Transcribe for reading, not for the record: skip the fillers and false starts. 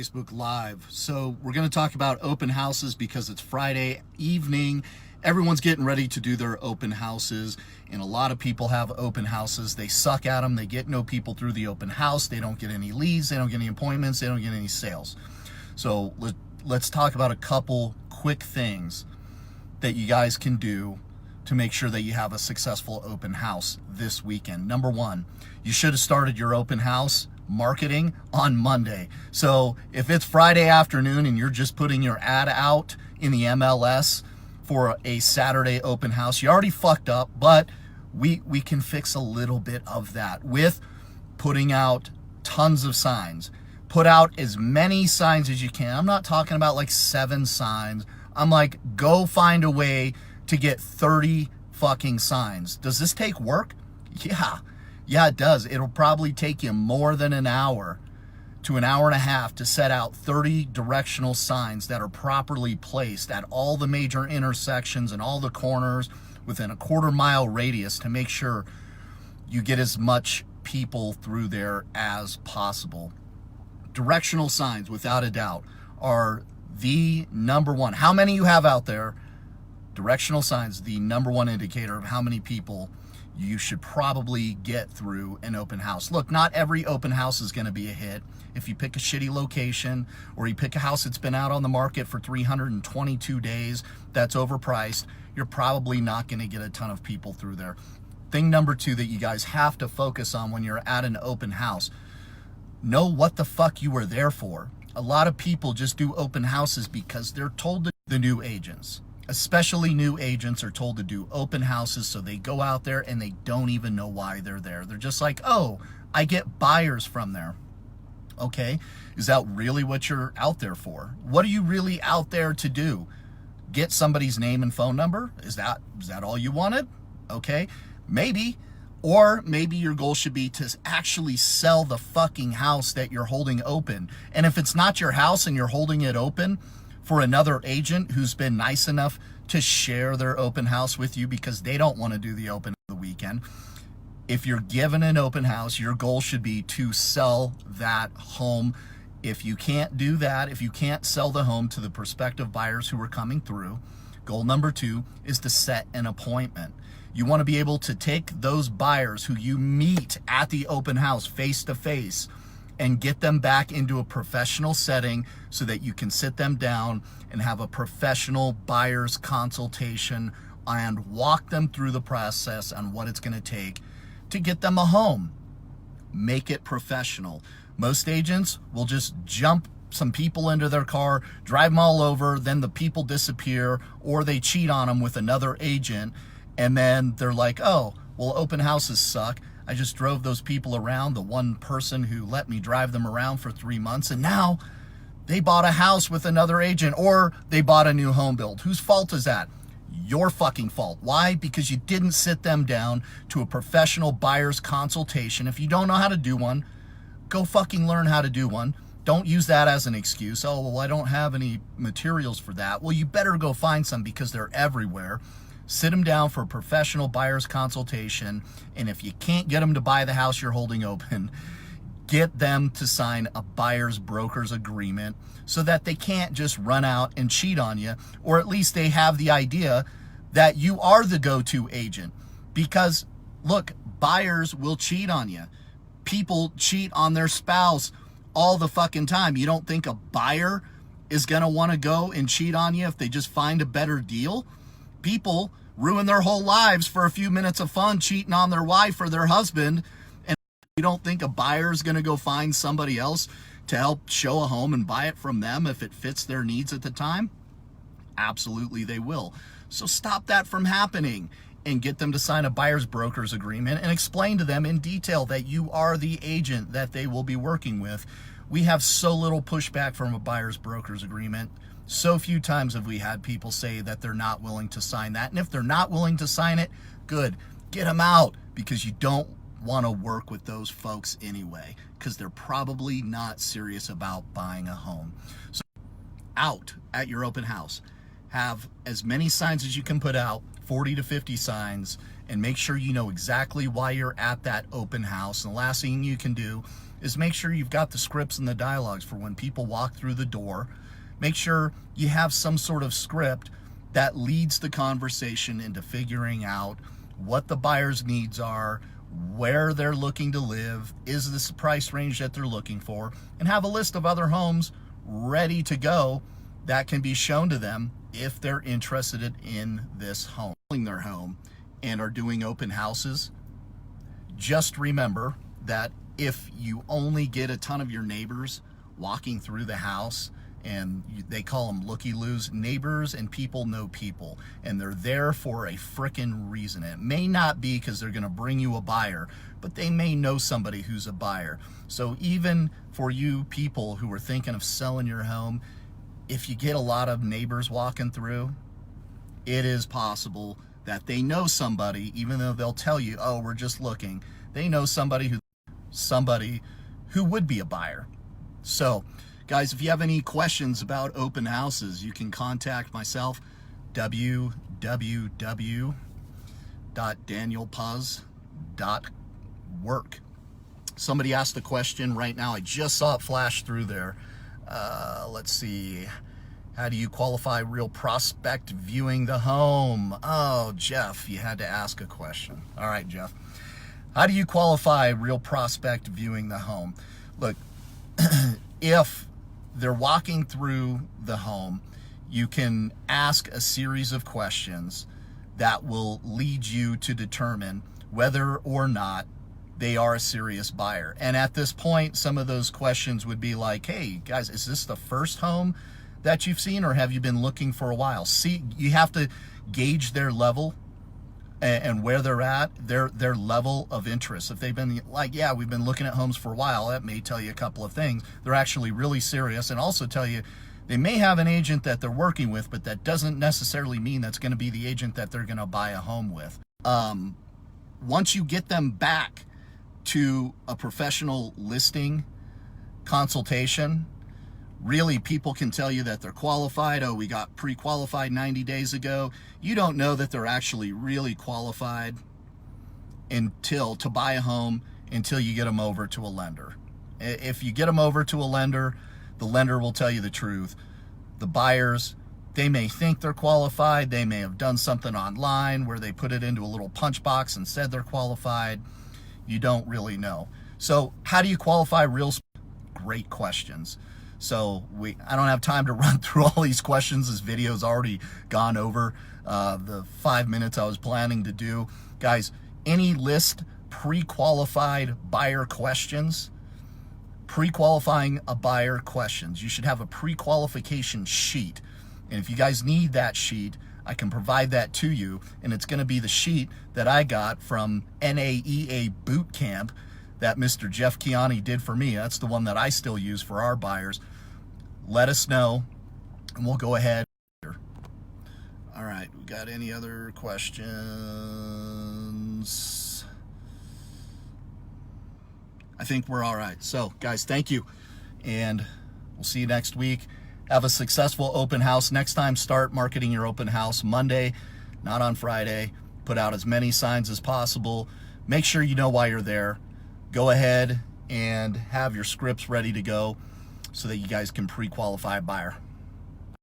Facebook Live. So we're going to talk about open houses because it's Friday evening. Everyone's getting ready to do their open houses, and a lot of people have open houses. They suck at them. They get no people through the open house. They don't get any leads. They don't get any appointments. They don't get any sales. So let's talk about a couple quick things that you guys can do to make sure that you have a successful open house this weekend. Number one, you should have started your open house marketing on Monday. So if it's Friday afternoon and you're just putting your ad out in the MLS for a Saturday open house, you already fucked up, but we can fix a little bit of that with putting out tons of signs. Put out as many signs as you can. I'm not talking about like 7 signs. I'm like, go find a way to get 30 fucking signs. Does this take work? Yeah, it does. It'll probably take you more than an hour to an hour and a half to set out 30 directional signs that are properly placed at all the major intersections and all the corners within a quarter-mile radius to make sure you get as much people through there as possible. Directional signs, without a doubt, are the number one. How many you have out there? Directional signs, the number one indicator of how many people you should probably get through an open house. Look, not every open house is going to be a hit. If you pick a shitty location or you pick a house that's been out on the market for 322 days that's overpriced, you're probably not going to get a ton of people through there. Thing number 2 that you guys have to focus on when you're at an open house, know what the fuck you were there for. A lot of people just do open houses because they're told to. The new agents, especially new agents, are told to do open houses, so they go out there and they don't even know why they're there. They're just like, oh, I get buyers from there. Okay, is that really what you're out there for? What are you really out there to do? Get somebody's name and phone number? Is that all you wanted? Okay, maybe. Or maybe your goal should be to actually sell the fucking house that you're holding open. And if it's not your house and you're holding it open for another agent who's been nice enough to share their open house with you because they don't want to do the open the weekend, if you're given an open house, your goal should be to sell that home. If you can't do that, if you can't sell the home to the prospective buyers who are coming through, goal number 2 is to set an appointment. You want to be able to take those buyers who you meet at the open house face to face and get them back into a professional setting so that you can sit them down and have a professional buyer's consultation and walk them through the process on what it's going to take to get them a home. Make it professional. Most agents will just jump some people into their car, drive them all over, then the people disappear, or they cheat on them with another agent, and then they're like, oh, well, open houses suck. I just drove those people around, the one person who let me drive them around for 3 months, and now they bought a house with another agent, or they bought a new home build. Whose fault is that? Your fucking fault. Why? Because you didn't sit them down to a professional buyer's consultation. If you don't know how to do one, go fucking learn how to do one. Don't use that as an excuse. Oh, well, I don't have any materials for that. Well, you better go find some because they're everywhere. Sit them down for a professional buyer's consultation, and if you can't get them to buy the house you're holding open, get them to sign a buyer's broker's agreement so that they can't just run out and cheat on you, or at least they have the idea that you are the go-to agent. Because, look, buyers will cheat on you. People cheat on their spouse all the fucking time. You don't think a buyer is going to want to go and cheat on you if they just find a better deal? People ruin their whole lives for a few minutes of fun cheating on their wife or their husband, and you don't think a buyer is going to go find somebody else to help show a home and buy it from them if it fits their needs at the time? Absolutely they will. So stop that from happening and get them to sign a buyer's broker's agreement and explain to them in detail that you are the agent that they will be working with. We have so little pushback from a buyer's broker's agreement. So few times have we had people say that they're not willing to sign that. And if they're not willing to sign it, good. Get them out, because you don't want to work with those folks anyway, because they're probably not serious about buying a home. So out at your open house, have as many signs as you can put out, 40 to 50 signs, and make sure you know exactly why you're at that open house. And the last thing you can do is make sure you've got the scripts and the dialogues for when people walk through the door. Make sure you have some sort of script that leads the conversation into figuring out what the buyer's needs are, where they're looking to live, is this the price range that they're looking for, and have a list of other homes ready to go that can be shown to them if they're interested in this home. Their home and are doing open houses, just remember that if you only get a ton of your neighbors walking through the house, and they call them looky-loos, neighbors and people know people, and they're there for a frickin' reason. It may not be because they're gonna bring you a buyer, but they may know somebody who's a buyer. So even for you people who are thinking of selling your home, if you get a lot of neighbors walking through, it is possible that they know somebody, even though they'll tell you, oh, we're just looking. They know somebody who would be a buyer. So, guys, if you have any questions about open houses, you can contact myself, www.danielpuz.work. Somebody asked a question right now. I just saw it flash through there. Let's see. How do you qualify real prospect viewing the home? Oh, Jeff, you had to ask a question. All right, Jeff. How do you qualify real prospect viewing the home? Look, if they're walking through the home, you can ask a series of questions that will lead you to determine whether or not they are a serious buyer. And at this point, some of those questions would be like, hey, guys, is this the first home that you've seen, or have you been looking for a while? See, you have to gauge their level and where they're at, their level of interest. If they've been like, yeah, we've been looking at homes for a while, that may tell you a couple of things. They're actually really serious, and also tell you they may have an agent that they're working with, but that doesn't necessarily mean that's going to be the agent that they're going to buy a home with. Once you get them back to a professional listing consultation, really, people can tell you that they're qualified. Oh, we got pre-qualified 90 days ago. You don't know that they're actually really qualified to buy a home until you get them over to a lender. If you get them over to a lender, the lender will tell you the truth. The buyers, they may think they're qualified. They may have done something online where they put it into a little punch box and said they're qualified. You don't really know. So how do you qualify real? Great questions. So I don't have time to run through all these questions. This video's already gone over the 5 minutes I was planning to do. Guys, any list pre-qualified buyer questions, pre-qualifying a buyer questions. You should have a pre-qualification sheet. And if you guys need that sheet, I can provide that to you. And it's going to be the sheet that I got from NAEA Boot Camp that Mr. Jeff Kiani did for me. That's the one that I still use for our buyers. Let us know, and we'll go ahead. All right, we got any other questions? I think we're all right. So, guys, thank you, and we'll see you next week. Have a successful open house. Next time, start marketing your open house Monday, not on Friday. Put out as many signs as possible. Make sure you know why you're there. Go ahead and have your scripts ready to go so that you guys can pre-qualify a buyer.